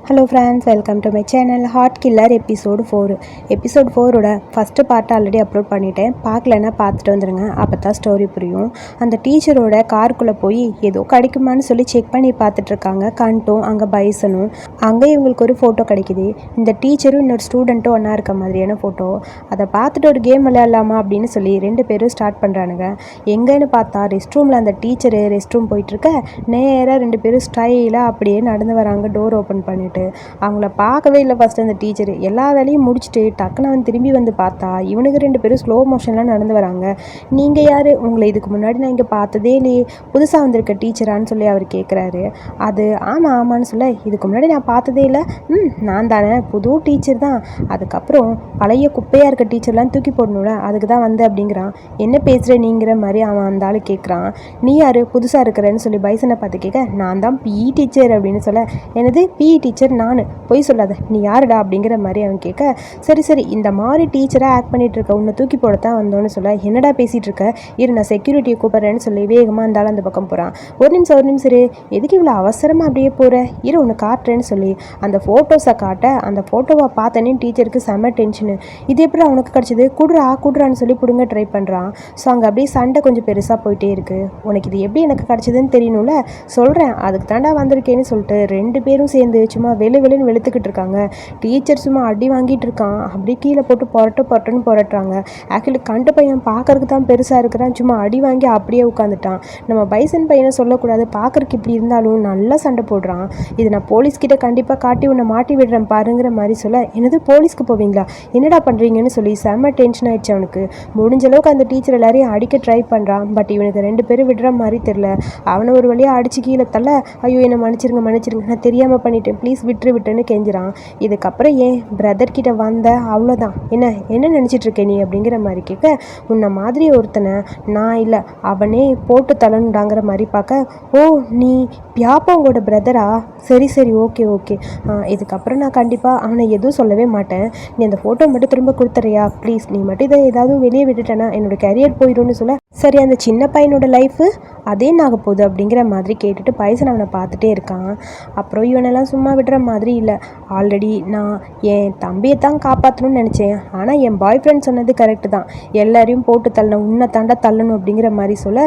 Hello friends, welcome to my channel heart killer episode 4. Episode 4ஓட first part already upload பண்ணிட்டேன். பார்க்கலன்னா பார்த்துட்டு வந்துடுங்க, அப்போ தான் ஸ்டோரி புரியும். அந்த டீச்சரோட காருக்குள்ளே போய் ஏதோ கிடைக்குமான்னு சொல்லி செக் பண்ணி பார்த்துட்ருக்காங்க கண்டும் அங்கே பைசனும். அங்கே இவங்களுக்கு ஒரு ஃபோட்டோ கிடைக்கிது. இந்த டீச்சரும் இன்னொரு ஸ்டூடெண்ட்டும் ஒன்றா இருக்க மாதிரியான ஃபோட்டோ. அதை பார்த்துட்டு ஒரு கேம் விளையாடலாமா அப்படின்னு சொல்லி 2 பேரும் ஸ்டார்ட் பண்ணுறானுங்க. எங்கேன்னு பார்த்தா ரெஸ்ட் ரூமில் அந்த டீச்சரு ரெஸ்ட் ரூம் போயிட்டுருக்க நேராக 2 பேரும் ஸ்டைலாக அப்படியே நடந்து வராங்க டோர் ஓப்பன் பண்ணிட்டு. அவங்கள பார்க்கவே இல்லை ஃபஸ்ட்டு அந்த டீச்சரு. எல்லா வேலையும் முடிச்சுட்டு டக்குன்னு அவன் திரும்பி வந்து பார்த்தா இவனுக்கு 2 பேரும் ஸ்லோ மோஷன்லாம் நடந்து வராங்க. நீங்கள் யார்? உங்களை இதுக்கு முன்னாடி நான் இங்கே பார்த்ததே இல்லையே, புதுசாக வந்திருக்க டீச்சரான்னு சொல்லி அவர் கேட்குறாரு. அது ஆமான்னு சொல்ல, இதுக்கு முன்னாடி நான் பார்த்ததே இல்லை. நான் தானே, புது டீச்சர் தான். அதுக்கப்புறம் பழைய குப்பையாக இருக்க டீச்சர்லாம் தூக்கி போடணும்ல, அதுக்கு தான் வந்து அப்படிங்கிறான். என்ன பேசுகிற நீங்கிற மாதிரி அவன் அந்த ஆள் கேட்குறான். நீ யார் புதுசாக இருக்கிறேன்னு சொல்லி பைசனை பார்த்து கேட்க, நான் தான் பிஇ டீச்சர் அப்படின்னு சொல்ல, எனது பிஇ டீச்சர் நான்? போய் சொல்லாத, நீ யாருடா அப்படிங்கிற மாதிரி அவன் கேட்க, சரி இந்த மாதிரி டீச்சராக ஆக்ட் பண்ணிட்டு இருக்க உன்னை தூக்கி போடத்தான் வந்தோன்னு சொல்ல, என்னடா பேசிகிட்டு இருக்க, இரு நான் செக்யூரிட்டியை கூப்பிட்றேன்னு சொல்லி வேகமாக இருந்தாலும் அந்த பக்கம் போகிறான். ஒரு நிமிஷம் இரு, எதுக்கு இவ்வளோ அவசரமாக அப்படியே போகிற, இரு ஒன்று காட்டுறேன்னு சொல்லி அந்த ஃபோட்டோஸை காட்ட, அந்த ஃபோட்டோவை பார்த்தனே டீச்சருக்கு செம்ம டென்ஷனு. இது எப்படி அவனுக்கு கிடச்சிது, குடுறான்னு சொல்லி பிடுங்க ட்ரை பண்ணுறான். ஸோ அங்கே அப்படியே சண்டை கொஞ்சம் பெருசாக போயிட்டே இருக்குது. உனக்கு இது எப்படி எனக்கு கிடச்சிதுன்னு தெரியணும்ல, சொல்கிறேன், அதுக்கு தாண்டா வந்திருக்கேன்னு சொல்லிட்டு 2 பேரும் சேர்ந்து சும்மா வெளுன்னு வெளுத்துக்கிட்டு இருக்காங்க. டீச்சர் சும்மா அடி வாங்கிட்டு இருக்கான். அப்படியே கீழே போட்டு புரட்டுன்னு புரட்டுறாங்க. ஆக்சுவலி கண்டு பையன் பார்க்கறதுக்கு தான் பெருசாக இருக்கிறான், சும்மா அடி வாங்கி அப்படியே உட்காந்துட்டான். நம்ம பைசன் பையனை சொல்லக்கூடாது, பார்க்கறதுக்கு இப்படி இருந்தாலும் நல்லா சண்டை போடுறான். இது நான் போலீஸ்கிட்ட கண்டிப்பாக காட்டி உன்னை மாட்டி விடுறேன் பாருங்கிற மாதிரி சொல்ல, என்னது போலீஸ்க்கு போவீங்களா, என்னடா பண்ணுறீங்கன்னு சொல்லி செம்ம டென்ஷன் ஆயிடுச்சு அவனுக்கு. முடிஞ்ச அளவுக்கு அந்த டீச்சர் எல்லாரையும் அடிக்க ட்ரை பண்ணுறான். பட் இவனுக்கு 2 பேரும் விடுற மாதிரி தெரில. அவனை ஒரு வழியாக அடித்து கீழே தள்ள, ஐயோ என்னை மன்னிச்சிருங்க நான் தெரியாமல் பண்ணிட்டேன், ப்ளீஸ் விட்டுன்னு கெஞ்சிறான். இதுக்கப்புறம் ஏன் பிரதர்கிட்ட வந்த, அவ்வளோதான், என்ன நினச்சிட்டு இருக்க நீ அப்படிங்கிற மாதிரி கேட்க, உன்னை மாதிரி ஒருத்தனை நான் இல்லை அவனே போட்டு தள்ளணுடாங்கிற மாதிரி பார்க்க, ஓ நீ பியாப்பாவோட பிரதரா, சரி ஓகே இதுக்கப்புறம் நான் கண்டிப்பாக அவனை எதுவும் சொல்லவே மாட்டேன். நீ அந்த ஃபோட்டோ மட்டும் திரும்ப கொடுத்துறியா ப்ளீஸ், நீ மட்டும் இதை ஏதாவது வெளியே விட்டுட்டேன்னா என்னோட கரியர் போயிடும்னு சொல்ல, சரி அந்த சின்ன பையனோட லைஃபு அதே ஆக போகுது அப்படிங்கிற மாதிரி கேட்டுட்டு பைசன் அவனை பார்த்துட்டே இருக்கான். அப்புறம் இவனெல்லாம் சும்மா விடுற மாதிரி இல்லை. ஆல்ரெடி நான் என் தம்பியை தான் காப்பாற்றணும்னு நினச்சேன், ஆனால் என் பாய் ஃப்ரெண்ட் சொன்னது கரெக்டு தான், எல்லாரையும் போட்டு தள்ளணும், உன்னை தாண்டா தள்ளணும் அப்படிங்கிற மாதிரி சொல்ல,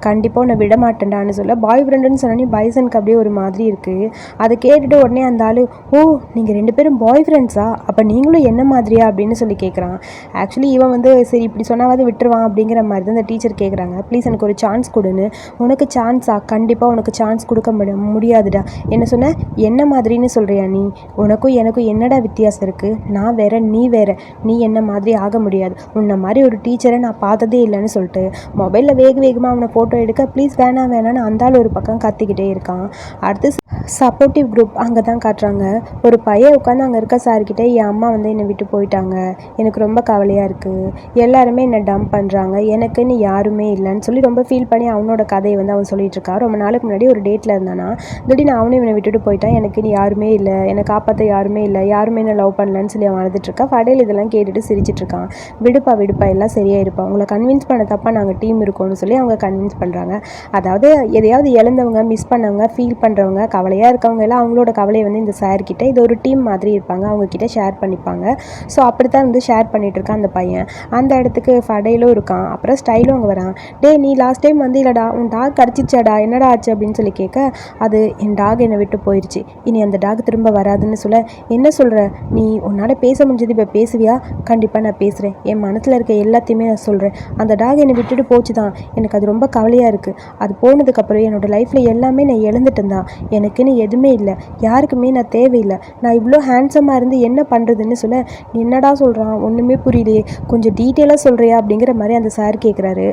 கண்டிப்பாக உன்னை விட மாட்டேன்டான்னு சொல்ல, பாய் ஃப்ரெண்டுன்னு சொன்னோன்னே பைசனுக்கு அப்படியே ஒரு மாதிரி இருக்குது. அதை கேட்டுட்டு உடனே அந்த ஆள், ஓ நீங்கள் 2 பேரும் பாய் ஃப்ரெண்ட்ஸா, அப்போ நீங்களும் என்ன மாதிரியா அப்படின்னு சொல்லி கேட்குறான். ஆக்சுவலி இவன் வந்து சரி இப்படி சொன்னாவது விட்டுருவான் அப்படிங்கிற மாதிரி தான் அந்த டீச்சர் கேட்குறாங்க. ப்ளீஸ் எனக்கு ஒரு சான்ஸ் கொடுன்னு. உனக்கு சான்ஸா, கண்டிப்பாக உனக்கு சான்ஸ் கொடுக்க முடியாதுடா. என்ன சொன்ன, என்ன மாதிரின்னு சொல்கிறியா நீ, உனக்கும் எனக்கும் என்னடா வித்தியாசம் இருக்குது, நான் வேற நீ வேற, நீ என்ன மாதிரி ஆக முடியாது, உன்னை மாதிரி ஒரு டீச்சரை நான் பார்த்ததே இல்லைன்னு சொல்லிட்டு மொபைலில் வேகமாக அவனை ஃபோட்டோ எடுக்க, ப்ளீஸ் வேணான்னு அந்தாலும் ஒரு பக்கம் கத்திக்கிட்டே இருக்கான். அடுத்து சப்போர்ட்டிவ் குரூப் அங்கே தான் காட்டுறாங்க. ஒரு பையன் உட்காந்து அங்கே இருக்க சார்கிட்ட, என் அம்மா வந்து என்னை விட்டு போயிட்டாங்க, எனக்கு ரொம்ப கவலையாக இருக்குது, எல்லாருமே என்னை டம்ப் பண்ணுறாங்க, எனக்குன்னு யாருமே இல்லைன்னு சொல்லி ரொம்ப ஃபீல் பண்ணி அவனோட கதையை வந்து அவன் சொல்லிட்டு இருக்கா. ரொம்ப நாளுக்கு முன்னாடி ஒரு டேட்டில் இருந்தானா, திடீர்னு அவனும் இவனை விட்டுட்டு போயிட்டான், எனக்குன்னு யாருமே இல்லை, என்னை காப்பாற்ற யாருமே இல்லை, யாருமே என்ன லவ் பண்ணலன்னு சொல்லி அவன் அழுதுட்டுருக்கா. ஃபடையில் இதெல்லாம் கேட்டுட்டு சிரிச்சிட்ருக்கான். விடுப்பா எல்லாம் சரியாக இருப்பா, உங்களை கன்வின்ஸ் பண்ண தப்பா நாங்கள் டீம் இருக்கோம்னு சொல்லி அவங்க கன்வின்ஸ் பண்ணுறாங்க. அதாவது எதையாவது இழந்தவங்க, மிஸ் பண்ணவங்க, ஃபீல் பண்ணுறவங்க, கவலையாக இருக்கவங்க எல்லாம் அவங்களோட கவலையை வந்து இந்த சார்கிட்ட, இது ஒரு டீம் மாதிரி இருப்பாங்க, அவங்கக்கிட்ட ஷேர் பண்ணிப்பாங்க. ஸோ அப்படி தான் வந்து ஷேர் பண்ணிகிட்டு இருக்கான் அந்த பையன். அந்த இடத்துக்கு ஃபடையிலும் இருக்கான். அப்புறம் ஸ்டைலும் அங்கே வரான். டே நீ லாஸ்ட் டைம் வந்து இல்லைடா உன் டாக் கடிச்சிச்சாடா, என்னடா ஆச்சு அப்படின்னு சொல்லி கேட்க, அது என் டாக் என்னை விட்டு போயிடுச்சு, இனி அந்த டாக் திரும்ப வராதுன்னு சொல்ல, என்ன சொல்கிற நீ, உன்னால் பேச முடிஞ்சது, இப்போ பேசுவியா? கண்டிப்பாக நான் பேசுகிறேன், என் மனசில் இருக்க எல்லாத்தையுமே நான் சொல்கிறேன். அந்த டாக் என்னை விட்டுட்டு போச்சு தான், எனக்கு அது ரொம்ப கவலையாக இருக்குது. அது போனதுக்கப்புறம் என்னோடய லைஃப்பில் எல்லாமே நான் இழந்துட்டேன் தான், எனக்குன்னு எதுவுமே இல்லை, யாருக்குமே நான் தேவையில்லை, நான் இவ்வளோ ஹேண்ட்ஸமாக இருந்து என்ன பண்ணுறதுன்னு சொல்ல, நீ என்னடா சொல்கிறான் ஒன்றுமே புரியலையே, கொஞ்சம் டீட்டெயிலாக சொல்கிறியா அப்படிங்கிற மாதிரி அந்த சார் கேட்குறாரு.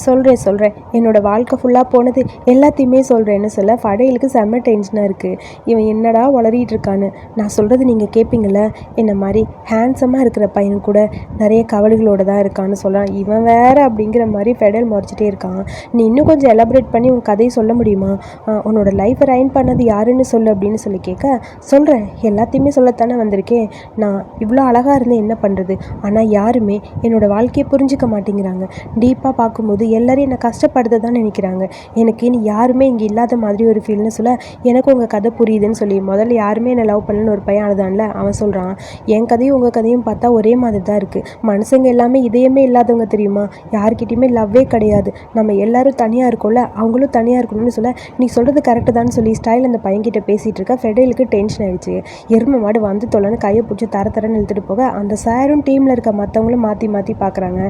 சொல்கிறேன் என்னோடய வாழ்க்கை ஃபுல்லாக போனது எல்லாத்தையுமே சொல்கிறேன்னு சொல்ல, ஃபடைலுக்கு செம்ம டென்ஷனாக இருக்குது. இவன் என்னடா வளரிட்டு இருக்கான்னு, நான் சொல்கிறது நீங்கள் கேட்பீங்கள, என்ன மாதிரி ஹேண்ட்ஸமாக இருக்கிற பையன் கூட நிறைய கவலைகளோடு தான் இருக்கான்னு சொல்கிறான். இவன் வேறு அப்படிங்கிற மாதிரி ஃபெடல் முறைச்சிட்டே இருக்கான். நீ இன்னும் கொஞ்சம் எலாபரேட் பண்ணி உன் கதையை சொல்ல முடியுமா, உன்னோட லைஃப்பை ரைன் பண்ணது யாருன்னு சொல்லு அப்படின்னு சொல்லி கேட்க, சொல்கிறேன் எல்லாத்தையுமே சொல்லத்தானே வந்திருக்கேன், நான் இவ்வளோ அழகாக இருந்து என்ன பண்ணுறது, ஆனால் யாருமே என்னோடய வாழ்க்கையை புரிஞ்சிக்க மாட்டேங்கிறாங்க, டீப்பாக பார்க்கும்போது அது எல்லாரும் என்னை கஷ்டப்படுத்த தான் நினைக்கிறாங்க. எனக்கு இனி யாருமே இங்கே இல்லாத மாதிரி ஒரு ஃபீல்னு சொல்ல, எனக்கு உங்கள் கதை புரியுதுன்னு சொல்லி முதல்ல யாருமே என்னை லவ் பண்ணலன்னு ஒரு பையன் அழுதான்ல, அவன் சொல்கிறான், என் கதையும் உங்கள் கதையும் பார்த்தா ஒரே மாதிரி தான் இருக்குது. மனுஷங்க எல்லாமே இதயமே இல்லாதவங்க தெரியுமா, யார்கிட்டையுமே லவ்வே கிடையாது. நம்ம எல்லாரும் தனியாக இருக்கோம்ல, அவங்களும் தனியாக இருக்கணும்னு சொல்ல, நீ சொல்கிறது கரெக்டு தான் சொல்லி ஸ்டைல் அந்த பையன்கிட்ட பேசிகிட்டு இருக்க. ஃபெடேலுக்கு டென்ஷன் ஆயிடுச்சு. எருமை மாடு வந்து தொலைன்னு கையை பிடிச்சி தரன்னு இழுத்துட்டு போக, அந்த சாரும் டீமில் இருக்க மற்றவங்களும் மாற்றி மாற்றி பார்க்குறாங்க.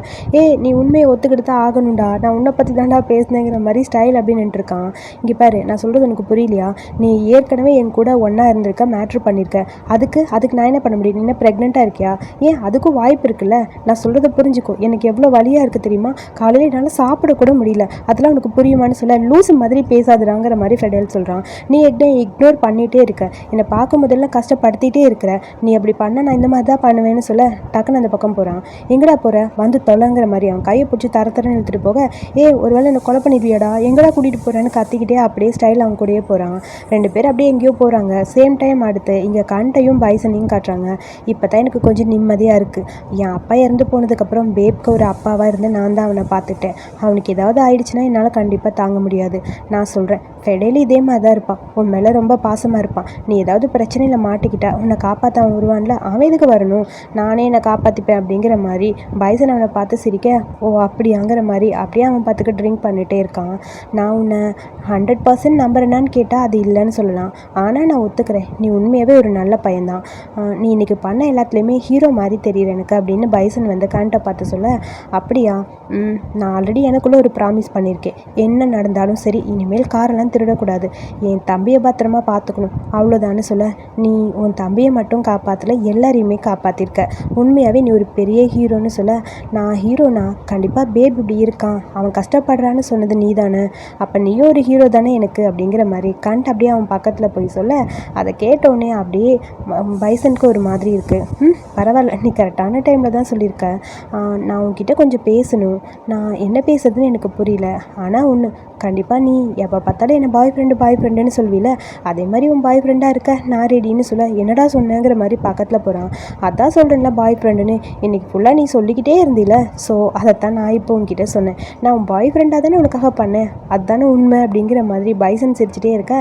நீ உண்மையை ஒத்துக்கிட்டு தான் ஆகணும்டா, நான் உன்னை பற்றி தாண்டா பேசினேங்கிற மாதிரி ஸ்டைல் அப்படின்னு நின்றுருக்கான். இங்கே பாரு, நான் சொல்கிறது உனக்கு புரியலையா, நீ ஏற்கனவே என் கூட ஒன்றா இருந்திருக்க, மேட்ரு பண்ணியிருக்க, அதுக்கு நான் என்ன பண்ண முடியும், நீ என்ன ப்ரெக்னெண்ட்டாக இருக்கியா, ஏன் அதுக்கும் வாய்ப்பு இருக்குல்ல, நான் சொல்கிறத புரிஞ்சுக்கோ, எனக்கு எவ்வளோ வலியாக இருக்குது தெரியுமா, காலையில் என்னால் சாப்பிடக்கூட முடியல, அதெல்லாம் உனக்கு புரியுமான்னு சொல்ல, லூசு மாதிரி பேசாதுறாங்கிற மாதிரி ஃபெடேல் சொல்கிறான். நீ இக்னோர் பண்ணிகிட்டே இருக்க, என்னை பார்க்கும் போதெல்லாம் கஷ்டப்படுத்திகிட்டே இருக்கிற, நீ அப்படி பண்ண நான் இந்த மாதிரி தான் பண்ணுவேன்னு சொல்ல, டக்குன்னு அந்த பக்கம் போகிறான். எங்கடா போகிற, வந்து தொலைங்கிற மாதிரி அவன் கையை பிடிச்சி தரன்னு இழுத்துட்டு போக, ஒருவேளை என்னை கொலை பண்ணிடுவியாடா, எங்கடா கூட்டிகிட்டு போகிறேன்னு கத்திக்கிட்டே அப்படியே ஸ்டைல் அவங்க கூடயே போகிறான். 2 பேர் அப்படியே எங்கேயோ போகிறாங்க. சேம் டைம் அடுத்து இங்கே கண்டையும் பைசனையும் காட்டுறாங்க. இப்போ தான் எனக்கு கொஞ்சம் நிம்மதியாக இருக்குது. என் அப்பா இறந்து போனதுக்கப்புறம் பேப்க்கு ஒரு அப்பாவாக இருந்து நான் தான் அவனை பார்த்துட்டேன். அவனுக்கு ஏதாவது ஆயிடுச்சுன்னா என்னால் கண்டிப்பாக தாங்க முடியாது. நான் சொல்கிறேன், ஃபெடேலி இதே மாதிரி தான் இருப்பான், உன் மேலே ரொம்ப பாசமாக இருப்பான். நீ ஏதாவது பிரச்சனையில் மாட்டிக்கிட்டா உன்னை காப்பாற்ற அவன் வருவான்ல, அவன் எதுக்கு வரணும், நானே என்னை காப்பாற்றிப்பேன் அப்படிங்கிற மாதிரி பைசன் அவனை பார்த்து சிரிக்க, ஓ அப்படியாங்கிற மாதிரி அப்படியே அவன் பார்த்துக்க ட்ரிங்க் பண்ணிகிட்டே இருக்கான். நான் உன்னை 100% நம்புறேனான்னு கேட்டால் அது இல்லைன்னு சொல்லலாம். ஆனால் நான் ஒத்துக்கிறேன், நீ உண்மையாகவே ஒரு நல்ல பையன்தான். நீ இன்றைக்கி பண்ண எல்லாத்துலேயுமே ஹீரோ மாதிரி தெரியுற எனக்கு அப்படின்னு பைசன் வந்து கண்ட்டை பார்த்து சொல்ல, அப்படியா, நான் ஆல்ரெடி எனக்குள்ளே ஒரு ப்ராமிஸ் பண்ணியிருக்கேன், என்ன நடந்தாலும் சரி இனிமேல் காரெல்லாம் திருடக்கூடாது, என் தம்பியை பத்திரமா பார்த்துக்கணும், அவ்வளோதான்னு சொல்ல, நீ உன் தம்பியை மட்டும் காப்பாற்றல, எல்லாரையுமே காப்பாற்றிருக்க, உண்மையாகவே நீ ஒரு பெரிய ஹீரோன்னு சொல்ல, நான் ஹீரோனா கண்டிப்பாக பேப் இப்படி இருக்கான், அவன் கஷ்டப்படுறான்னு சொன்னது நீ தானே, அப்போ நீயும் ஒரு ஹீரோ தானே எனக்கு அப்படிங்கிற மாதிரி கண்ட் அப்படியே அவன் பக்கத்தில் போய் சொல்ல, அதை கேட்டோடனே அப்படியே பைசனுக்கு ஒரு மாதிரி இருக்குது. பரவாயில்ல, நீ கரெக்டான டைமில் தான் சொல்லியிருக்க, நான் உன்கிட்ட கொஞ்சம் பேசணும், நான் என்ன பேசுறதுன்னு எனக்கு புரியல, ஆனால் ஒன்று கண்டிப்பாக நீ எப்போ பார்த்தாலும் என்ன பாய் ஃப்ரெண்டுன்னு சொல்வீல, அதே மாதிரி உன் பாய் ஃப்ரெண்டாக இருக்க நான் ரெடின்னு சொல்ல, என்னடா சொன்னேங்கிற மாதிரி பக்கத்தில் போகிறான். அதான் சொல்கிறேன்ல பாய் ஃப்ரெண்டுன்னு, இன்றைக்கி ஃபுல்லாக நீ சொல்லிக்கிட்டே இருந்தில, ஸோ அதைத்தான் நான் இப்போ உன்கிட்ட சொன்னேன், நான் உன் பாய் ஃப்ரெண்டாக தானே உனக்காக பண்ணேன், அதுதானே உண்மை அப்படிங்கிற மாதிரி பைசன் சிரிச்சிட்டே இருக்க,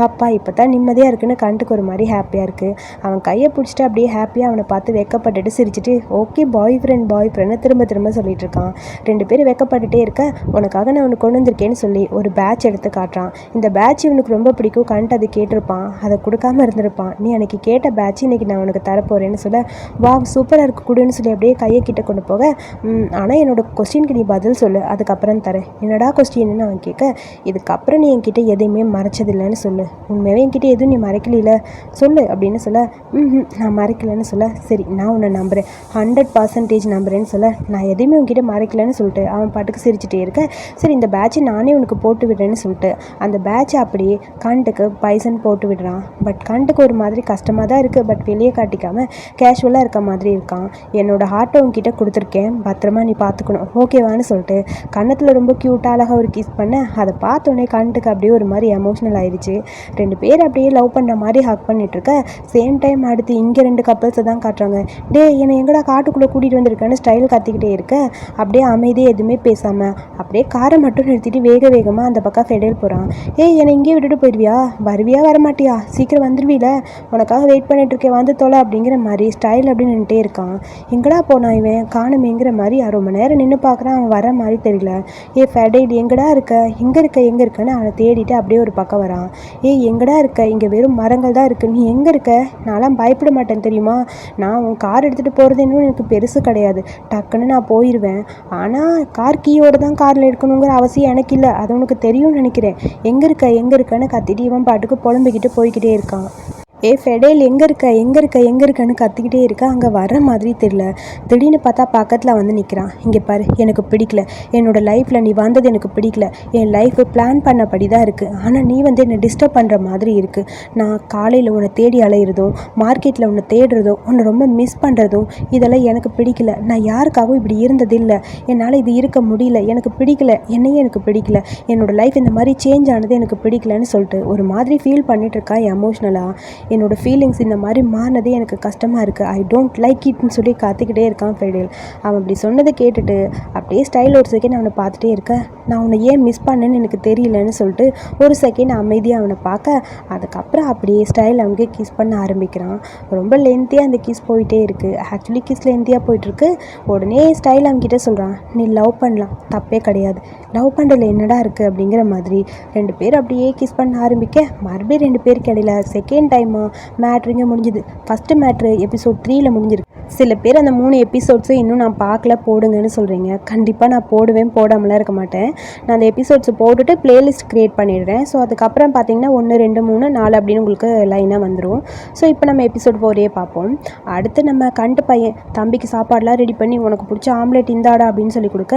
அப்பா இப்போ தான் நிம்மதியாக இருக்குன்னு கண்டுக்கு ஒரு மாதிரி ஹாப்பியாக இருக்குது. அவன் கையை பிடிச்சிட்டு அப்படியே ஹாப்பியாக அவனை பார்த்து வெக்கப்பட்டுட்டு சிரிச்சிட்டு, ஓகே பாய் ஃப்ரெண்ட் திரும்ப திரும்ப சொல்லிட்டு இருக்கான். 2 பேரும் வெக்கப்பட்டுட்டே இருக்க, உனக்காக நான் உனக்கு கொண்டு வந்திருக்கேன்னு சொல்லி ஒரு பேட்ச் எடுத்து காட்டுறான். இந்த பேட்ச் இவனுக்கு ரொம்ப பிடிக்கும், கண்ட் அதை கேட்டிருப்பான், அதை கொடுக்காம இருந்திருப்பான். நீ அன்றைக்கி கேட்ட பேட்ச் இன்றைக்கி நான் உனக்கு தரப்போகிறேன்னு சொல்ல, வா சூப்பராக இருக்கு கொடுன்னு சொல்லி அப்படியே கையை கிட்ட கொண்டு போக, ஆனால் என்னோட கொஸ்டினுக்கு நீ பதில் சொல்லு, அதுக்கப்புறம் தரேன். என்னடா கொஸ்டின்னு அவன் கேட்க, இதுக்கப்புறம் நீ என்கிட்ட எதையுமே மறைச்சதில்லைன்னு சொல்லு, உண்மையாகவே என்கிட்ட எதுவும் நீ மறைக்கல சொல்லு அப்படின்னு சொல்ல, நான் மறைக்கலன்னு சொல்ல, சரி நான் உன்னை நம்புகிறேன், 100% நம்புறேன்னு சொல்ல, நான் எதையுமே உன்கிட்ட மறைக்கலன்னு சொல்லிட்டு அவன் பாட்டுக்கு சிரிச்சிட்டே இருக்க, சரி இந்த பேட்சை நானே உனக்கு போட்டு விடுறேன்னு சொல்லிட்டு அந்த பேட்சை அப்படியே கண்ட்டுக்கு பைசன் போட்டு விடுறான். பட் கண்ட்டுக்கு ஒரு மாதிரி கஷ்டமாக தான் இருக்குது, பட் வெளியே காட்டிக்காமல் கேஷுவலாக இருக்க மாதிரி இருக்கான். என்னோடய ஹார்ட்டை உன்கிட்ட கொடுத்துருக்கேன், பத்திரமா நீ பார்த்துக்கணும், ஓகேவான்னு சொல்லிட்டு கன்னத்தில் ரொம்ப க்யூட்டாக அழகாக ஒரு கிஸ் பண்ண, அதை பார்த்தோன்னே கண்ட்டுக்கு அப்படியே ஒரு மாதிரி எமோஷ்னல் ஆயிடுச்சு. 2 பேர் அப்படியே லவ் பண்ணுற மாதிரி ஹக் பண்ணிகிட்ருக்க, சேம் டைம் அடுத்து இங்கே 2 கப்பல்ஸை தான் காட்டுறாங்க. என்னை எங்கடா காட்டுக்குள்ளே கூட்டிகிட்டு வந்திருக்கேன்னு ஸ்டைல் கத்திக்கிட்டே இருக்க, அப்படியே அமைதியாக எதுவுமே பேசாமல் அப்படியே காரை மட்டும் நிறுத்திட்டு வேகமாக அந்த பக்கம் ஃபெடேல் போகிறான். என்னை இங்கேயே விட்டுட்டு போயிடுவியா, வருவியா வரமாட்டியா, சீக்கிரம் வந்துடுவீல, உனக்காக வெயிட் பண்ணிட்டுருக்கேன், வந்து தொலை அப்படிங்கிற மாதிரி ஸ்டைல் அப்படி நின்றுட்டே இருக்கான். எங்கடா போனான் இவன் காணுமேங்கிற மாதிரி ரொம்ப நேரம் நின்று பார்க்குறான், அவன் வர மாதிரி தெரியல. ஃபெடேல் எங்கடா இருக்க, எங்கே இருக்கன்னு அவனை தேடிட்டு அப்படியே ஒரு பக்கம் வரான். எங்கடா இருக்க, இங்கே வெறும் மரங்கள் தான் இருக்குது, நீ எங்கே இருக்க, நான்லாம் பயப்பட மாட்டேன் தெரியுமா, நான் உன் கார் எடுத்துகிட்டு போகிறது இன்னும் எனக்கு பெருசு கிடையாது, டக்குன்னு நான் போயிடுவேன், ஆனால் கார் கீயோடு தான் காரில் எடுக்கணுங்கிற அவசியம் எனக்கு இல்லை, அது உனக்கு தெரியும்னு நினைக்கிறேன், எங்கே இருக்கன்னு கத்திட்டு இவன் பாட்டுக்கு புலம்பிக்கிட்டு போய்கிட்டே இருக்கான். ஃபெடேல் எங்கே இருக்கன்னு கத்திக்கிட்டே இருக்க, அங்கே வர்ற மாதிரி தெரியல. திடீர்னு பார்த்தா பக்கத்தில் வந்து நிற்கிறான். இங்கே பாரு, எனக்கு பிடிக்கல, என்னோடய லைஃப்பில் நீ வந்தது எனக்கு பிடிக்கல, என் லைஃபு பிளான் பண்ணபடி தான் இருக்குது, ஆனால் நீ வந்து என்னை டிஸ்டர்ப் பண்ணுற மாதிரி இருக்குது, நான் காலையில் உன்னை தேடி அலையிறதும் மார்க்கெட்டில் உன்னை தேடுறதும் உன்னை ரொம்ப மிஸ் பண்ணுறதும் இதெல்லாம் எனக்கு பிடிக்கல, நான் யாருக்காகவும் இப்படி இருந்ததில்லை, என்னால் இது இருக்க முடியல, எனக்கு பிடிக்கல, என்னையே எனக்கு பிடிக்கல, என்னோடய லைஃப் இந்த மாதிரி சேஞ்ச் ஆனது எனக்கு பிடிக்கலன்னு சொல்லிட்டு ஒரு மாதிரி ஃபீல் பண்ணிகிட்டு இருக்கா எமோஷ்னலாக. என்னோடய ஃபீலிங்ஸ் இந்த மாதிரி மாறினதே எனக்கு கஷ்டமாக இருக்குது. ஐ டோன்ட் லைக் இட்னு சொல்லி கத்திக்கிட்டே இருக்கான் ஃபெடல். அவன் அப்படி சொன்னதை கேட்டுட்டு அப்படியே ஸ்டைல் ஒரு செகண்ட் அவனை பார்த்துட்டே இருக்கேன். நான் உன்னை ஏன் மிஸ் பண்ணேன்னு எனக்கு தெரியலன்னு சொல்லிட்டு ஒரு செகண்ட் அமைதியாக அவனை பார்க்க, அதுக்கப்புறம் அப்படியே ஸ்டைல் அவனுக்கு கிஸ் பண்ண ஆரம்பிக்கிறான். ரொம்ப லென்த்தியாக அந்த கிஸ் போயிட்டே இருக்குது. ஆக்சுவலி கிஸ் லென்த்தியாக போயிட்டுருக்கு. உடனே ஸ்டைல் அவன்கிட்ட சொல்கிறான், நீ லவ் பண்ணலாம், தப்பே கிடையாது, லவ் பண்ணுறதுல என்னடா இருக்குது அப்படிங்கிற மாதிரி. 2 பேர் அப்படியே கிஸ் பண்ண ஆரம்பிக்க மறுபடியும் 2 பேருக்கு இடையில செகண்ட் டைமாக மேட்ருங்க முடிஞ்சுது. ஃபஸ்ட்டு மேட்ரு எபிசோட் 3ல் முடிஞ்சிருக்கு. சில பேர் அந்த 3 எபிசோட்ஸும் இன்னும் நான் பார்க்கல போடுங்கன்னு சொல்கிறீங்க. கண்டிப்பாக நான் போடாமலாம் இருக்க மாட்டேன். நான் அந்த எபிசோட்ஸ் போட்டுட்டு பிளேலிஸ்ட் க்ரியேட் பண்ணிடுறேன். ஸோ அதுக்கப்புறம் பார்த்தீங்கன்னா 1, 2, 3, 4 அப்படின்னு உங்களுக்கு லைனாக வந்துடும். ஸோ இப்போ நம்ம எபிசோட் 4 பார்ப்போம். அடுத்து நம்ம கண்டு பையன் தம்பிக்கு சாப்பாடெலாம் ரெடி பண்ணி உனக்கு பிடிச்ச ஆம்லேட் இந்தாடா அப்படின்னு சொல்லி கொடுக்க,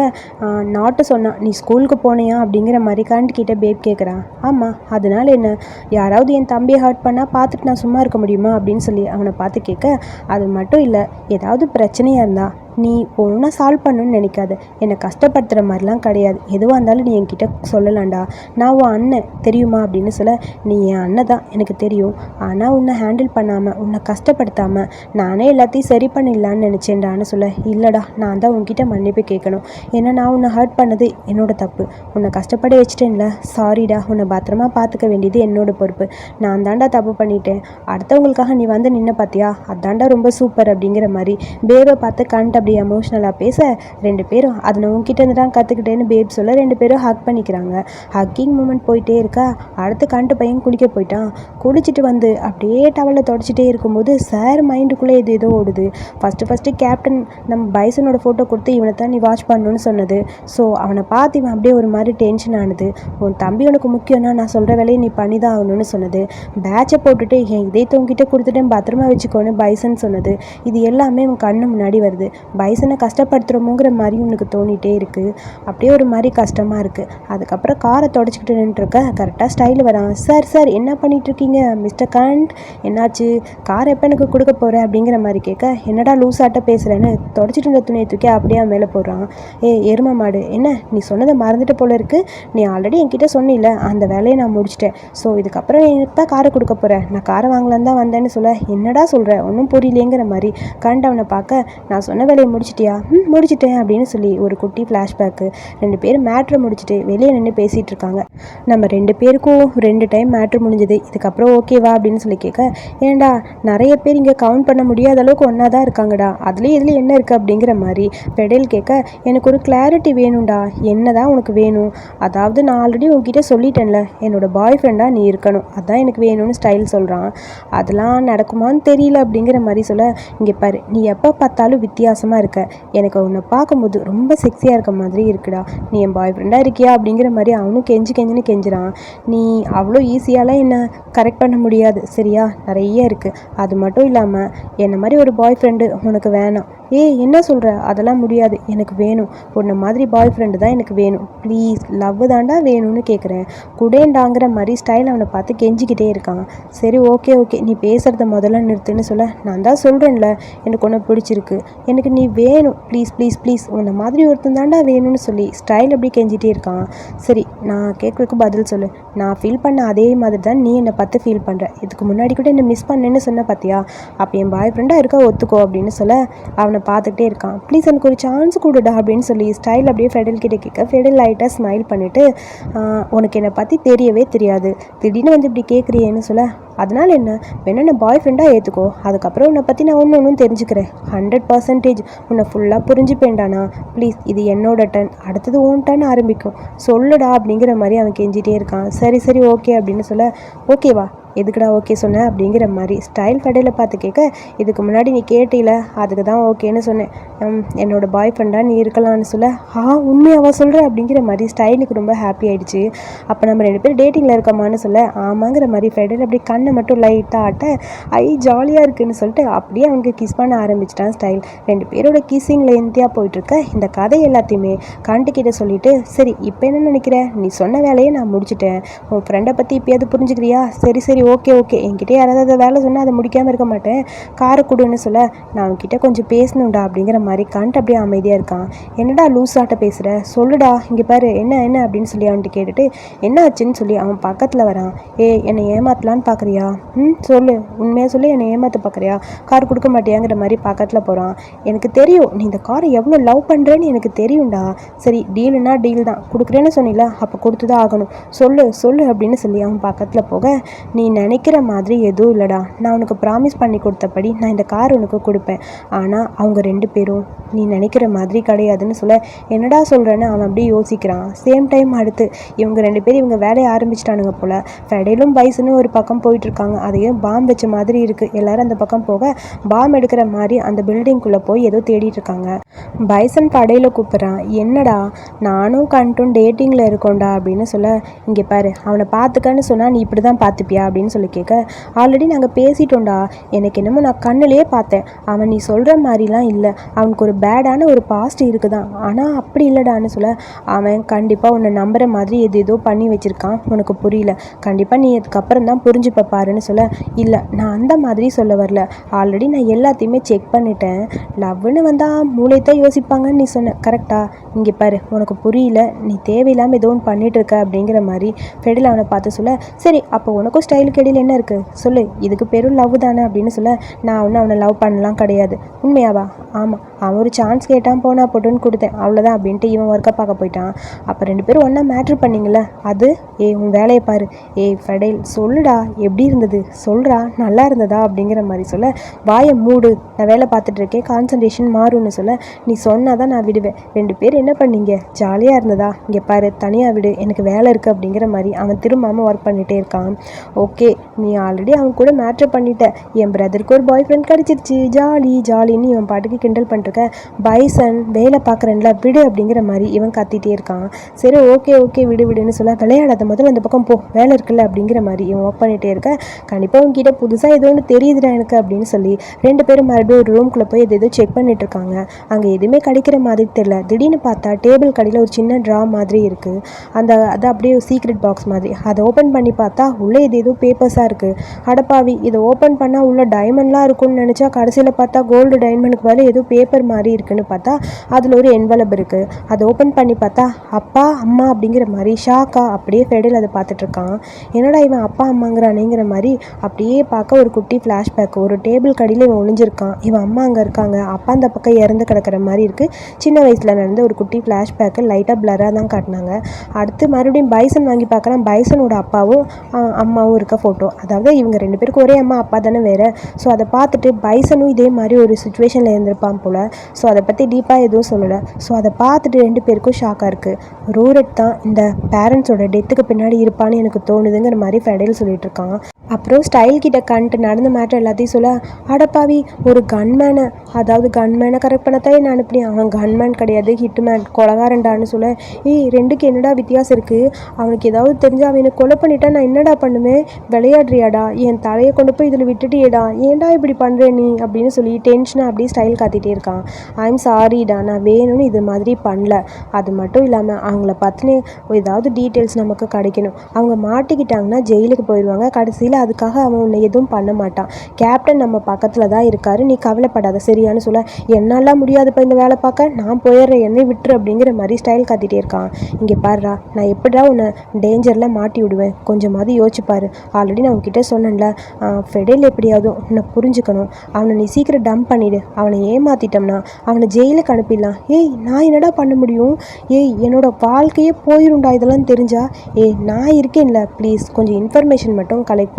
நாட்டு சொன்னான், நீ ஸ்கூலுக்கு போனியா அப்படிங்கிற மாதிரி கண்டு கிட்ட பேப் கேட்குறான். ஆமாம், அதனால என்ன, யாராவது என் தம்பியை ஹர்ட் பண்ணால் பார்த்துட்டு நான் சும்மா இருக்க முடியுமா அப்படின்னு சொல்லி அவனை பார்த்து கேட்க, அது மட்டும் இல்லை, ஏதாவது பிரச்சனையாக இருந்தால் நீ ஒன்றா சால்வ் பண்ணணும்னு நினைக்காது, என்னை கஷ்டப்படுத்துகிற மாதிரிலாம் கிடையாது, எதுவாக இருந்தாலும் நீ என்கிட்ட சொல்லலாம்டா, நான் உன் அண்ணன் தெரியுமா அப்படின்னு சொல்ல, நீ என் அண்ணன் தான் எனக்கு தெரியும், ஆனால் உன்னை ஹேண்டில் பண்ணாமல் உன்னை கஷ்டப்படுத்தாமல் நானே எல்லாத்தையும் சரி பண்ணிடலான்னு நினச்சேன்டான்னு சொல்ல, இல்லைடா நான் தான் உன்கிட்ட மன்னிப்பு கேட்கணும், ஏன்னா நான் உன்னை ஹர்ட் பண்ணது என்னோட தப்பு, உன்னை கஷ்டப்பட வச்சுட்டேன்ல, சாரிடா, உன்னை பத்திரமா பார்த்துக்க வேண்டியது என்னோட பொறுப்பு, நான் தாண்டா தப்பு பண்ணிட்டேன், அடுத்தவங்களுக்காக நீ வந்து நின்ன பார்த்தியா, அதாண்டா ரொம்ப சூப்பர் அப்படிங்கிற மாதிரி பேபை பார்த்து கண்டு அப்படி எமோஷ்னலாக பேச, 2 பேரும் அதை நான் உங்ககிட்ட இருந்து தான் கற்றுக்கிட்டேன்னு பேப் சொல்ல 2 பேரும் ஹக் பண்ணிக்கிறாங்க. ஹக்கிங் மூமெண்ட் போயிட்டே இருக்கா. அடுத்து கண்டு பையன் குளிக்க போயிட்டான். குளிச்சுட்டு வந்து அப்படியே டவலில் தொடச்சிட்டே இருக்கும்போது சார் மைண்டுக்குள்ளே ஏதோ ஓடுது. ஃபஸ்ட்டு கேப்டன் நம்ம பைசனோட ஃபோட்டோ கொடுத்து இவனை தான் நீ வாட்ச் பண்ணணும்னு சொன்னது. ஸோ அவனை பார்த்து இவன் அப்படியே ஒரு மாதிரி டென்ஷன் ஆனது. உன் தம்பி உனக்கு முக்கியம்னா நான் சொல்கிற வேலையை நீ பண்ணி தான் ஆகணும்னு சொன்னது. பேட்சை போட்டுட்டு என் இதயத்தை உங்ககிட்ட கொடுத்துட்டேன், பத்திரமா வச்சுக்கோன்னு பைசன் சொன்னது. இது எல்லாமே உன் கண்ணு முன்னாடி வருது. பைசனை கஷ்டப்படுத்துகிறோமோங்கிற மாதிரி உனக்கு தோணிகிட்டே இருக்குது. அப்படியே ஒரு மாதிரி கஷ்டமாக இருக்குது. அதுக்கப்புறம் காரை தொடச்சிக்கிட்டு நின்றுருக்க கரெக்டாக ஸ்டைல் வரான். சார் என்ன பண்ணிகிட்ருக்கீங்க மிஸ்டர் கண்ட், என்னாச்சு, கார் எப்போ எனக்கு கொடுக்க போகிற அப்படிங்கிற மாதிரி கேட்க, என்னடா லூஸாட்ட பேசுகிறேன்னு தொடச்சிட்டு இருந்த துணியை தூக்கி அப்படியே மேலே போடுறான். எரும மாடு, என்ன நீ சொன்னதை மறந்துட்டு போல இருக்குது, நீ ஆல்ரெடி என்கிட்ட சொன்னில்ல அந்த வேலையை நான் முடிச்சிட்டேன், ஸோ இதுக்கப்புறம் எனக்கு தான் காரை கொடுக்க போகிறேன், நான் காரை வாங்கலான்னு தான் வந்தேன்னு சொல்ல, என்னடா சொல்கிறேன் ஒன்றும் புரியலேங்கிற மாதிரி கண்ட் அவனை பார்க்க, நான் சொன்ன வேலையை முடிச்சிட்டியா, முடிச்சிட்டேன் அப்படின்னு சொல்லி ஒரு குட்டி ஃப்ளாஷ்பேக்கு. 2 பேரும் மேட்ரு முடிச்சுட்டு வெளியே நின்று பேசிகிட்டு இருக்காங்க. நம்ம 2 பேருக்கும் 2 டைம் மேட்ரு முடிஞ்சது, இதுக்கப்புறம் ஓகேவா அப்படின்னு சொல்லி கேட்க, ஏன்டா நிறைய பேர் இங்கே கவுண்ட் பண்ண முடியாத அளவுக்கு ஒன்றா தான் இருக்காங்கடா, அதுலேயும் இதில் என்ன இருக்குது அப்படிங்கிற மாதிரி ஃபெடல் கேட்க, எனக்கு ஒரு கிளாரிட்டி வேணும்டா, என்ன தான் உனக்கு வேணும், அதாவது நான் ஆல்ரெடி உங்ககிட்ட சொல்லிட்டேன்ல என்னோட பாய் ஃப்ரெண்டாக நீ இருக்கணும், அதான் எனக்கு வேணும்னு ஸ்டைல் சொல்கிறான். அதெல்லாம் நடக்குமான்னு தெரியல அப்படிங்கிற மாதிரி சொல்ல, இங்கே பாரு, நீ எப்போ பார்த்தாலும் வித்தியாசமாக இருக்க, எனக்கு உன்னை பார்க்கும்போது ரொம்ப செக்ஸியாக இருக்க மாதிரி இருக்குடா, நீ என் பாய் ஃப்ரெண்டாக இருக்கியா அப்படிங்கிற மாதிரி அவனும் கெஞ்சின்னு கெஞ்சுறான். நீ அவ்வளோ ஈஸியாலாம் என்னை கரெக்ட் பண்ண முடியாது சரியா, நிறைய இருக்குது, அது மட்டும் இல்லாமல் என்னை மாதிரி ஒரு பாய் ஃப்ரெண்டு உனக்கு வேணாம். என்ன சொல்கிற, அதெல்லாம் முடியாது, எனக்கு வேணும், உன்னை மாதிரி பாய் ஃப்ரெண்டு தான் எனக்கு வேணும், ப்ளீஸ் லவ் தாண்டா வேணும்னு கேட்குறேன், குடேண்டாங்கிற மாதிரி ஸ்டைல் அவனை பார்த்து கெஞ்சிக்கிட்டே இருக்கான். சரி ஓகே நீ பேசுகிறத முதல்ல நிறுத்துன்னு சொல்ல, நான் தான் சொல்கிறேன்ல எனக்கு ஒன்று பிடிச்சிருக்கு, எனக்கு நீ வேணும், ப்ளீஸ் உன்னை மாதிரி ஒருத்தன் தாண்டா வேணும்னு சொல்லி ஸ்டைல் அப்படி கெஞ்சிட்டே இருக்கான். சரி நான் கேட்குறதுக்கு பதில் சொல்லு, நான் ஃபீல் பண்ண அதே மாதிரி தான் நீ என்னை பார்த்து ஃபீல் பண்ணுற, இதுக்கு முன்னாடி கூட என்னை மிஸ் பண்ணேன்னு சொன்ன பார்த்தியா, அப்போ என் பாய் ஃப்ரெண்டாக இருக்கா ஒத்துக்கோ அப்படின்னு சொல்ல, அவனை பார்த்துக்கிட்டே இருக்கான். ப்ளீஸ் எனக்கு ஒரு சான்ஸ் கொடுடா அப்படின்னு சொல்லி ஸ்டைல் அப்படியே ஃபெடல் கிட்ட கேட்க, ஃபெடல் லைட்டாக ஸ்மைல் பண்ணிவிட்டு, உனக்கு என்னை பற்றி தெரியவே தெரியாது, திடீர்னு வந்து இப்படி கேட்குறியேன்னு சொல்ல, அதனால் என்ன வேணா நான் பாய் ஃப்ரெண்டாக ஏற்றுக்கோ, அதுக்கப்புறம் உன்னை பற்றி நான் ஒன்றும் தெரிஞ்சுக்கிறேன், 100% உன்னை ஃபுல்லாக புரிஞ்சுப்பேன்டானா, ப்ளீஸ் இது என்னோட டன், அடுத்தது ஓன் டன் ஆரம்பிக்கும், சொல்லுடா அப்படிங்கிற மாதிரி அவன் கெஞ்சிட்டே இருக்கான். சரி ஓகே அப்படின்னு சொல்ல, ஓகேவா எதுக்குடா ஓகே சொன்னேன் அப்படிங்கிற மாதிரி ஸ்டைல் ஃபெடலை பார்த்து கேட்க, இதுக்கு முன்னாடி நீ கேட்டில அதுக்கு தான் ஓகேன்னு சொன்னேன், என்னோட பாய் ஃப்ரெண்டாக நீ இருக்கலாம்னு சொல்ல, உண்மையாவா சொல்கிற அப்படிங்கிற மாதிரி ஸ்டைலுக்கு ரொம்ப ஹாப்பி ஆகிடுச்சு. அப்போ நம்ம 2 பேரும் டேட்டிங்கில் இருக்கோமான்னு சொல்ல, ஆமாங்கிற மாதிரி ஃபெடல் அப்படி கண்ணை மட்டும் லைட்டாக ஆட்ட, ஜாலியாக இருக்குன்னு சொல்லிட்டு அப்படியே அவனுக்கு கிஸ் பண்ண ஆரம்பிச்சிட்டான் ஸ்டைல். 2 பேரோட கிஸ்ஸிங்கில் எந்தியாக போயிட்டுருக்க இந்த கதை எல்லாத்தையுமே கண்டுக்கிட்ட சொல்லிவிட்டு, சரி இப்போ என்ன நினைக்கிற, நீ சொன்ன வேலையை நான் முடிச்சிட்டேன், உன் ஃப்ரெண்டை பற்றி இப்போயாவது புரிஞ்சுக்கிறியா, சரி சரி ஓகே ஓகே, என்கிட்ட யாராவது அதை வேலை சொன்னால் அதை முடிக்காமல் இருக்க மாட்டேன், காரை கொடுன்னு சொல்ல, நான் அவன்கிட்ட கொஞ்சம் பேசணும்டா அப்படிங்கிற மாதிரி கண்ட் அப்படியே அமைதியாக இருக்கான். என்னடா லூஸாட்ட பேசுகிற, சொல்லுடா, இங்கே பாரு என்ன என்ன அப்படின்னு சொல்லி அவன்கிட்ட கேட்டுட்டு என்ன ஆச்சுன்னு சொல்லி அவன் பக்கத்தில் வரான். என்னை ஏமாத்தலான்னு பார்க்குறியா? சொல்லு, உண்மையாக சொல்லி என்னை ஏமாற்ற பார்க்குறியா, கார் கொடுக்க மாட்டியாங்கிற மாதிரி பக்கத்தில் போகிறான். எனக்கு தெரியும் நீ இந்த காரை எவ்வளோ லவ் பண்ணுறேன்னு எனக்கு தெரியும்டா. சரி டீலுனா டீல் தான், கொடுக்குறேன்னு சொன்னில, அப்போ கொடுத்து தான் ஆகணும், சொல்லு சொல்லு அப்படின்னு சொல்லி அவன் பக்கத்தில் போக, நீ நினைக்கிற மாதிரி எதுவும் இல்லைடா, நான் உனக்கு ப்ராமிஸ் பண்ணி கொடுத்தபடி நான் இந்த கார் உனக்கு கொடுப்பேன். ஆனால் அவங்க 2 பேரும் நீ நினைக்கிற மாதிரி கிடையாதுன்னு சொல்ல, என்னடா சொல்கிறேன்னு அவன் அப்படியே யோசிக்கிறான். சேம் டைம் அடுத்து இவங்க 2 பேரும் இவங்க வேலையை ஆரம்பிச்சிட்டானுங்க போல். ஃபெடேலும் பைசனும் ஒரு பக்கம் போயிட்டுருக்காங்க. அதையும் பாம் வச்ச மாதிரி இருக்குது. எல்லோரும் அந்த பக்கம் போக பாம் எடுக்கிற மாதிரி அந்த பில்டிங்குள்ளே போய் ஏதோ தேடிட்டு இருக்காங்க. பைசன் படையில் கூப்பிட்றான். என்னடா நானும் கண்டும் டேட்டிங்கில் இருக்கோண்டா அப்படின்னு சொல்ல, இங்கே பாரு அவனை பார்த்துக்கன்னு சொன்னால் நீ இப்படி தான் பார்த்துப்பியா அப்படின்னு சொல்லி கேட்க, ஆல்ரெடி நாங்கள் பேசிட்டோண்டா, எனக்கு என்னமோ நான் கண்ணிலே பார்த்தேன், அவன் நீ சொல்கிற மாதிரிலாம் இல்லை, அவனுக்கு ஒரு பேடான ஒரு பாஸ்ட் இருக்குதான், ஆனால் அப்படி இல்லைடான்னு சொல்ல, அவன் கண்டிப்பாக உன்னை நம்புகிற மாதிரி ஏதோ பண்ணி வச்சுருக்கான், உனக்கு புரியல, கண்டிப்பாக நீ அதுக்கப்புறம் தான் புரிஞ்சுப்ப பாருன்னு சொல்ல, இல்லை நான் அந்த மாதிரி சொல்ல வரல, ஆல்ரெடி நான் எல்லாத்தையுமே செக் பண்ணிட்டேன், லவ்னு வந்தால் மூளையத்தான் யோசிப்பாங்கன்னு நீ சொன்ன, கரெக்டா? இங்கே பாரு உனக்கு புரியல, நீ தேவையில்லாமல் ஏதோ ஒன்று பண்ணிட்டு இருக்க அப்படிங்கிற மாதிரி ஃபெடில் அவனை பார்த்து சொல்ல, சரி அப்போ உனக்கும் ஸ்டைலுக்கு இடையில் என்ன இருக்குது சொல்லு, இதுக்கு பேரும் லவ் தானே அப்படின்னு சொல்ல, நான் ஒன்றும் அவனை லவ் பண்ணலாம் கிடையாது. உண்மையாவா? ஆமாம், அவன் ஒரு சான்ஸ் கேட்டான், போனா போட்டுன்னு கொடுத்தேன், அவ்வளோதான் அப்படின்ட்டு இவன் ஒர்க்கை பார்க்க போயிட்டான். அப்போ 2 பேரும் ஒன்றா மேட்ரு பண்ணிங்கள, அது உன் வேலையை பாரு, ஃபெடைல் சொல்லுடா எப்படி இருந்தது, சொல்கிறா நல்லா இருந்ததா அப்படிங்கிற மாதிரி சொல்ல, வாயை மூடு, நான் வேலை பார்த்துட்டு இருக்கேன், கான்சன்ட்ரேஷன் மாறும்னு சொல்ல, நீ சொன்னால் தான் நான் விடுவேன், 2 பேர் என்ன பண்ணீங்க, ஜாலியாக இருந்ததா, இங்கே பாரு தனியாக விடு, எனக்கு வேலை இருக்குது அப்படிங்கிற மாதிரி அவன் திரும்பாமல் ஒர்க் பண்ணிகிட்டே இருக்கான். ஓகே நீ ஆல்ரெடி அவன் கூட மேட்ரு பண்ணிட்ட, என் பிரதருக்கு ஒரு பாய் ஃப்ரெண்ட் கிடச்சிருச்சு, ஜாலி ஜாலின்னு இவன் பாட்டுக்கு கிண்டல் பண்ணிருக்க, பைசன் வேலை பார்க்குறேன்ல விடு அப்படிங்கிற மாதிரி இவன் கத்திட்டே இருக்கான். சரி ஓகே ஓகே விடு விடுன்னு சொல்ல, விளையாடாத முதல்ல அந்த பக்கம் போ, வேலை இருக்குல்ல அப்படிங்கிற மாதிரி இவன் ஒர்க் பண்ணிகிட்டே இருக்க, கண்டிப்பாக உங்ககிட்ட புதுசாக ஏதோ ஒன்று தெரியுதுடா எனக்கு அப்படின்னு சொல்லி 2 பேரும் மறுபடியும் ஒரு ரூம்குள்ளே போய் ஏதோ செக் பண்ணிட்டு இருக்காங்க. அங்கே எதுவுமே கிடைக்கிற மாதிரி தெரியல. திடீர்னு பார்த்தா டேபிள் கடையில் ஒரு சின்ன ட்ரா மாதிரி இருக்குது. அது அப்படியே ஒரு சீக்ரெட் பாக்ஸ் மாதிரி. அதை ஓப்பன் பண்ணி பார்த்தா உள்ளே ஏதோ பேப்பர்ஸாக இருக்குது. அடப்பாவி, இதை ஓப்பன் பண்ணால் உள்ள டைமண்ட்லாம் இருக்குன்னு நினச்சா கடைசியில் பார்த்தா கோல்டு டைமண்டுக்கு பதில் ஏதோ பேப்பர் மாதிரி இருக்குன்னு பார்த்தா அதில் ஒரு என்வலப் இருக்குது. அதை ஓப்பன் பண்ணி பார்த்தா அப்பா அம்மா அப்படிங்கிற மாதிரி ஷாக்கா அப்படியே ஃபெடில் அதை பார்த்துட்ருக்கான். என்னடா இவன் அப்பா அம்மாங்கிறானேங்கிற மாதிரி அப்படியே பார்க்க ஒரு குட்டி ஃப்ளாஷ்பேக். ஒரு டேபிள் கடையில் இவன் ஒளிஞ்சிருக்கான், இவன் அம்மா அங்கே இருக்காங்க, அப்பா அந்த பக்கம் இறந்து கிடக்கிற மாதிரி இருக்குது. சின்ன வயசில் நடந்த ஒரு குட்டி ஃப்ளாஷ்பேக்கு லைட்டாக பிளராக தான் காட்டினாங்க. அடுத்து மறுபடியும் பைசன் வாங்கி பார்க்கலாம், பைசனோட அப்பாவும் அம்மாவும் இருக்க ஃபோட்டோ. அதாவது இவங்க 2 பேருக்கு ஒரே அம்மா அப்பா தானே வேறு. ஸோ அதை பார்த்துட்டு பைசனும் இதே மாதிரி ஒரு சுச்சுவேஷனில் இருந்திருப்பான் போல். ஸோ அதை பற்றி டீப்பாக எதுவும் சொல்லலை. ஸோ அதை பார்த்துட்டு 2 பேருக்கும் ஷாக்காக இருக்குது. ரூரட் தான் இந்த பேரண்ட்ஸோட டெத்துக்கு பின்னாடி இருப்பான்னு எனக்கு தோணுதுங்கிற மாதிரி ஃபெடேல் சொல்லிட்டு இருக்கான். அப்புறம் ஸ்டைல் கிட்ட கண்ட்டு நடந்த மேட்டர் எல்லாத்தையும் சொல்ல, அடப்பாவி ஒரு கன்மேனை, அதாவது கன்மேனை கரெக்ட் பண்ணத்தான் என்ன அனுப்பி, அவன் கன்மேன் கிடையாது ஹிட்மேன், கொலகாரண்டான்னு சொல்ல, 2க்கு என்னடா வித்தியாசம் இருக்குது, அவனுக்கு ஏதாவது தெரிஞ்சு அவன் என்னை கொலை பண்ணிட்டா நான் என்னடா பண்ணுவேன், விளையாடுறியாடா, என் தலையை கொண்டு போய் இதில் விட்டுட்டியேடா, ஏன்டா இப்படி பண்ணுற நீ அப்படின்னு சொல்லி டென்ஷனாக அப்படியே ஸ்டைல் காத்திட்டே இருக்கான். ஐம் சாரிடா, நான் வேணும்னு இது மாதிரி பண்ணல, அது மட்டும் இல்லாமல் அவங்கள பற்றின ஏதாவது டீட்டெயில்ஸ் நமக்கு கிடைக்கணும், அவங்க மாட்டிக்கிட்டாங்கன்னா ஜெயிலுக்கு போயிடுவாங்க, கடைசியில் அதுக்காக அவன் உன்னை எதுவும் பண்ண மாட்டான், கேப்டன் நம்ம பக்கத்தில் தான் இருக்காரு, நீ கவலைப்படாத சரியானு சொல்ல, என்னாலாம் முடியாதுப்பா இந்த வேலை பார்க்க, நான் போயிடுறேன் என்னை விட்டுரு அப்படிங்கிற மாதிரி ஸ்டைல் காத்திட்டே இருக்கான். இங்கே பாருடா, நான் எப்படிடா உன்னை டேஞ்சரில் மாட்டி விடுவேன், கொஞ்சமாவது யோசிச்சுப்பாரு, ஆல்ரெடி நான் உன்கிட்ட சொன்னேன்ல, ஃபெடேல் எப்படியாவது உன்னை புரிஞ்சுக்கணும், அவனை நீ சீக்கிரம் டம்ப் பண்ணிவிடு, அவனை ஏமாற்றிட்டோம்னா அவனை ஜெயிலுக்கு அனுப்பிடலாம். நான் என்னடா பண்ண முடியும், என்னோட வாழ்க்கையே போயிருண்டா இதெல்லாம் தெரிஞ்சா, நான் இருக்கேன்ல, ப்ளீஸ் கொஞ்சம் இன்ஃபர்மேஷன் மட்டும் கலெக்ட்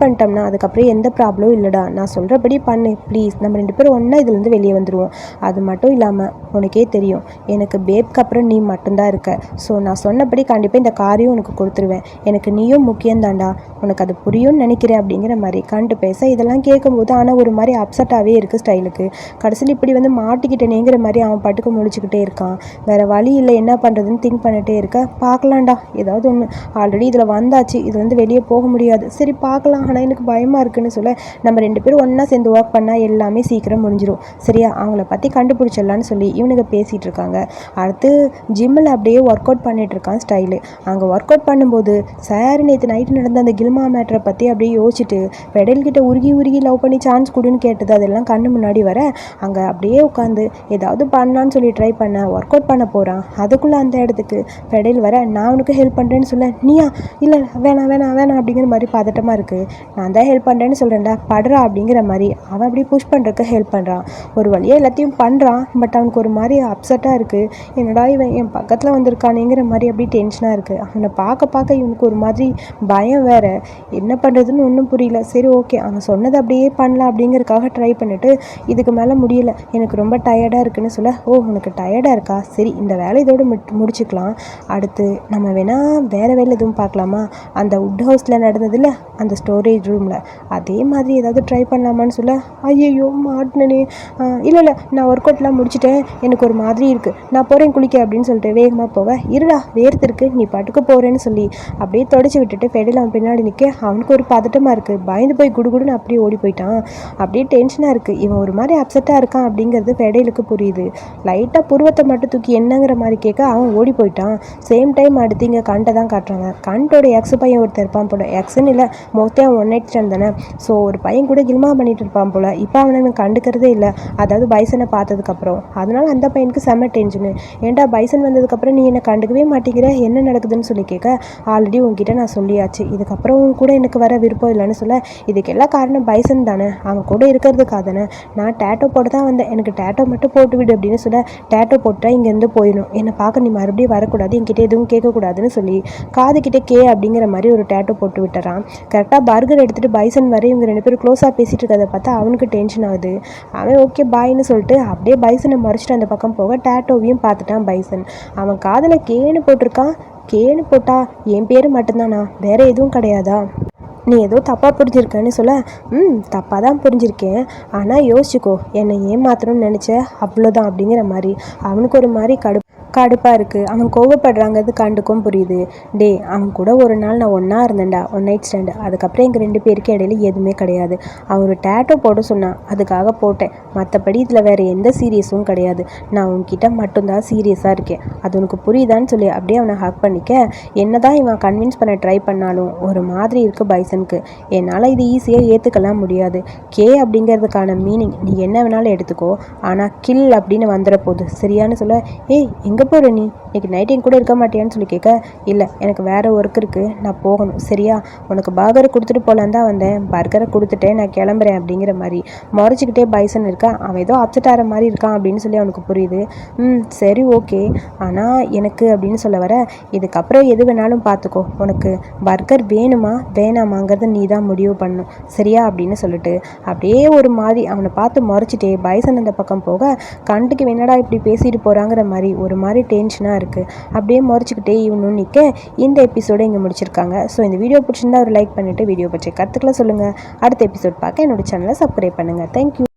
பண்ணிட்டோம்னா அதுக்கப்புறம் எந்த ப்ராப்ளமும் இல்லைடா, நான் சொல்கிறபடி பண்ணு ப்ளீஸ், நம்ம 2 பேரும் ஒன்றா இதுலேருந்து வெளியே வந்துடுவோம். அது மட்டும் இல்லாமல் உனக்கே தெரியும் எனக்கு பேப்க்கு அப்புறம் நீ மட்டும்தான் இருக்க, ஸோ நான் சொன்னபடி கண்டிப்பாக இந்த காரையும் உனக்கு கொடுத்துருவேன், எனக்கு நீயும் முக்கியம்தான்டா, உனக்கு அது புரியும்னு நினைக்கிறேன் அப்படிங்கிற மாதிரி கண்டு பேச, இதெல்லாம் கேட்கும்போது ஆனால் ஒரு மாதிரி அப்செட்டாகவே இருக்குது ஸ்டைலுக்கு. கடைசியில் இப்படி வந்து மாட்டிக்கிட்டேனேங்கிற மாதிரி அவன் பாட்டுக்கு முழிச்சுக்கிட்டே இருக்கான். வேறு வழி இல்லை, என்ன பண்ணுறதுன்னு திங்க் பண்ணிட்டே இருக்க. பார்க்கலாம்டா, ஏதாவது ஒன்று, ஆல்ரெடி இதில் வந்தாச்சு, இது வந்து வெளியே போக முடியாது, சரி பார்க்கலாம், ஆனால் எனக்கு பயமாக இருக்குன்னு சொல்ல, நம்ம 2 பேரும் ஒன்றா சேர்ந்து ஒர்க் பண்ணால் எல்லாமே சீக்கிரம் முடிஞ்சிடும், சரியா, அவங்கள பற்றி கண்டுபிடிச்சிடலான்னு சொல்லி இவனுங்க பேசிகிட்டு இருக்காங்க. அடுத்து ஜிம்மில் அப்படியே ஒர்க் அவுட் பண்ணிட்டு இருக்கான் ஸ்டைலு. அங்கே ஒர்க் அவுட் பண்ணும்போது சார் நேற்று நைட்டு நடந்த அந்த கில்மா மேட்ரை பற்றி அப்படியே யோசிச்சுட்டு பெடல்கிட்ட உருகி உருகி லவ் பண்ணி சான்ஸ் கொடுன்னு கேட்டது அதெல்லாம் கண்ணு முன்னாடி வர, அங்கே அப்படியே உட்காந்து ஏதாவது பண்ணலான்னு சொல்லி ட்ரை பண்ண ஒர்க் அவுட் பண்ண போகிறான். அதுக்குள்ளே அந்த இடத்துக்கு பெடல் வர, நான் உனக்கு ஹெல்ப் பண்ணுறேன்னு சொல்ல, நீயா, இல்லை வேணாம் வேணாம் வேணாம் அப்படிங்கிற மாதிரி பதட்டமாக இருக்குது. நான் தான் ஹெல்ப் பண்ணுறேன்னு சொல்கிறேன்டா, படுறா அப்படிங்கிற மாதிரி அவன் அப்படி புஷ் பண்ணுறதுக்கு ஹெல்ப் பண்ணுறான். ஒரு வழியாக எல்லாத்தையும் பண்ணுறான். பட் அவனுக்கு ஒரு மாதிரி அப்செட்டாக இருக்குது. என்னடா இவன் என் பக்கத்தில் வந்திருக்கானேங்கிற மாதிரி அப்படியே டென்ஷனாக இருக்குது. அவனை பார்க்க பார்க்க இவனுக்கு ஒரு மாதிரி பயம் வேறு. என்ன பண்ணுறதுன்னு ஒன்றும் புரியல. சரி ஓகே, அவன் சொன்னதை அப்படியே பண்ணலாம் அப்படிங்கிறதுக்காக ட்ரை பண்ணிவிட்டு இதுக்கு மேலே முடியல, எனக்கு ரொம்ப டயர்டாக இருக்குன்னு சொல்ல, ஓ உனக்கு டயர்டாக இருக்கா, சரி இந்த வேலை இதோடு முடிச்சுக்கலாம், அடுத்து நம்ம வேணால் வேறு வேலை எதுவும் பார்க்கலாமா, அந்த வுட் ஹவுஸில் நடந்ததில்ல அந்த ஸ்டோரேஜ் ரூமில் அதே மாதிரி ஏதாவது ட்ரை பண்ணலாமான்னு சொல்ல, ஐயோ மாட்டினே, இல்லை நான் ஒர்க் அவுட்லாம் முடிச்சுட்டேன், எனக்கு ஒரு மாதிரி இருக்குது, நான் போகிறேன் குளிக்க அப்படின்னு சொல்லிட்டு வேகமாக போக, இருடா வேர்த்திருக்கு நீ பாட்டுக்கு போகிறேன்னு சொல்லி அப்படியே தொடச்சி விட்டுட்டு பெடல் அவன் பின்னாடி நிற்க, அவனுக்கு ஒரு பதட்டமாக இருக்குது. பயந்து போய் குடுகுடுன்னு அப்படியே ஓடி போயிட்டான். அப்படியே டென்ஷனாக இருக்குது. இவன் ஒரு மாதிரி அப்செட்டாக இருக்கான் அப்படிங்கிறது பெடலுக்கு புரியுது. லைட்டாக புருவத்தை மட்டும் தூக்கி என்னங்கிற மாதிரி கேட்க அவன் ஓடி போயிட்டான். சேம் டைம் அடுத்து இங்கே கண்டை தான் காட்டுறாங்க. கண்டோட எக்ஸ் பையன் ஒருத்தர் இருப்பான் போல, எக்ஸ்ன்னு இல்லை மோஸ்ட்லி அவன் 1 நைட் ஸ்டாண்ட் தானே, ஸோ ஒரு பையன் கூட கில்மா பண்ணிட்டு இருப்பான் போல். இப்போ அவனை கண்டுக்கிறதே இல்லை, அதாவது பைசனை பார்த்ததுக்கப்புறம். அதனால அந்த பையனுக்கு செம்ம டென்ஷனு. ஏன்டா பைசன் வந்ததுக்கப்புறம் நீ என்னை கண்டுக்கவே மாட்டேங்கிற, என்ன நடக்குதுன்னு சொல்லி கேட்க, ஆல்ரெடி உங்ககிட்ட நான் சொல்லியாச்சு, இதுக்கப்புறம் கூட எனக்கு வர விருப்பம் இல்லைன்னு சொல்ல, இதுக்கு எல்லாம் காரணம் பைசன் தானே, அவன் கூட இருக்கிறதுக்காக தானே, நான் டேட்டோ போட்டு தான் வந்தேன், எனக்கு டேட்டோ மட்டும் போட்டு விடு அப்படின்னு சொல்ல, டேட்டோ போட்டால் இங்கேருந்து போயிடும், என்னை பார்க்க நீ மறுபடியும் வரக்கூடாது, என்கிட்ட எதுவும் கேட்கக்கூடாதுன்னு சொல்லி காதுகிட்ட கே அப்படிங்கிற மாதிரி ஒரு டேட்டோ போட்டு விட்டுறான். கரெக்டாக பர்கர் எடுத்துகிட்டு பைசன் வரை இவங்க 2 பேரும் க்ளோஸாக பேசிகிட்டு இருக்கிறத பார்த்தா அவனுக்கு டென்ஷன் ஆகுது. அவன் ஓகே பாய்னு சொல்லிட்டு அப்படியே பைசனை மறைச்சிட்டு அந்த பக்கம் போக டேட்டோவையும் பார்த்துட்டான் பைசன். அவன் காதில் கேன்னு போட்டிருக்கான். கேன்னு போட்டா என் பேர் மட்டும்தானா, வேற எதுவும் கிடையாதா, நீ ஏதோ தப்பாக புரிஞ்சிருக்கேன்னு சொல்ல, தப்பாக தான் புரிஞ்சிருக்கேன், ஆனால் யோசிச்சுக்கோ, என்னை ஏமாத்தணும்னு நினச்ச அவ்வளோதான் அப்படிங்கிற மாதிரி அவனுக்கு ஒரு மாதிரி கடுப்பாக இருக்குது. அவன் கோவப்படுறாங்கிறது கண்டுக்கும் புரியுது. டே அவன் கூட ஒரு நாள் நான் ஒன்றா இருந்தேன்டா, 1 நைட் ஸ்டாண்டு, அதுக்கப்புறம் எங்கள் 2 பேருக்கு இடையில எதுவுமே கிடையாது. அவன் ஒரு டேட்டோ போட சொன்னான், அதுக்காக போட்டேன், மற்றபடி இதில் வேறு எந்த சீரியஸும் கிடையாது, நான் உன்கிட்ட மட்டும்தான் சீரியஸாக இருக்கேன், அது உனக்கு புரியுதான்னு சொல்லி அப்படியே அவனை ஹக் பண்ணிக்க, என்ன தான் இவன் கன்வின்ஸ் பண்ண ட்ரை பண்ணாலும் ஒரு மாதிரி இருக்குது பைசனுக்கு. என்னால் இது ஈஸியாக ஏற்றுக்கலாம் முடியாது. கே அப்படிங்கிறதுக்கான மீனிங் நீ என்ன வேணாலும் எடுத்துக்கோ, ஆனால் கில் அப்படின்னு வந்துட போகுது சரியானு சொல்ல, ஏய் எங்கே போகிற நீ, இன்றைக்கி நைட் என் கூட இருக்க மாட்டியான்னு சொல்லி கேட்க, இல்லை எனக்கு வேறு ஒர்க் இருக்குது, நான் போகணும் சரியா, உனக்கு பர்கரை கொடுத்துட்டு போகலான் தான் வந்தேன், பர்கரை கொடுத்துட்டேன் நான் கிளம்புறேன் அப்படிங்கிற மாதிரி முறைச்சிக்கிட்டே பைசன் இருக்கான். அவன் ஏதோ அப்செட் ஆகிற மாதிரி இருக்கான் அப்படின்னு சொல்லி அவனுக்கு புரியுது. சரி ஓகே, ஆனால் எனக்கு அப்படின்னு சொல்ல வர, இதுக்கப்புறம் எது வேணாலும் பார்த்துக்கோ, உனக்கு பர்கர் வேணுமா வேணாமாங்கிறத நீ தான் முடிவு பண்ணணும் சரியா அப்படின்னு சொல்லிட்டு அப்படியே ஒரு மாதிரி அவனை பார்த்து முறைச்சிட்டே பைசன் அந்த பக்கம் போக, கண்டுக்கு வேணடா இப்படி பேசிட்டு போகிறாங்கிற மாதிரி ஒரு மாதிரி டென்ஷனாக இருக்குது. அப்படியே முறைச்சிக்கிட்டே இவனும் நிற்க இந்த எபிசோடை இங்கே முடிச்சிருக்காங்க. ஸோ இந்த வீடியோ பிடிச்சிருந்தா ஒரு லைக் பண்ணிவிட்டு வீடியோ பற்றி கருத்துக்களை சொல்லுங்கள். அடுத்த எபிசோட் பார்க்க என்னோட சேனலை சப்ஸ்கிரைப் பண்ணுங்கள். தேங்க்யூ.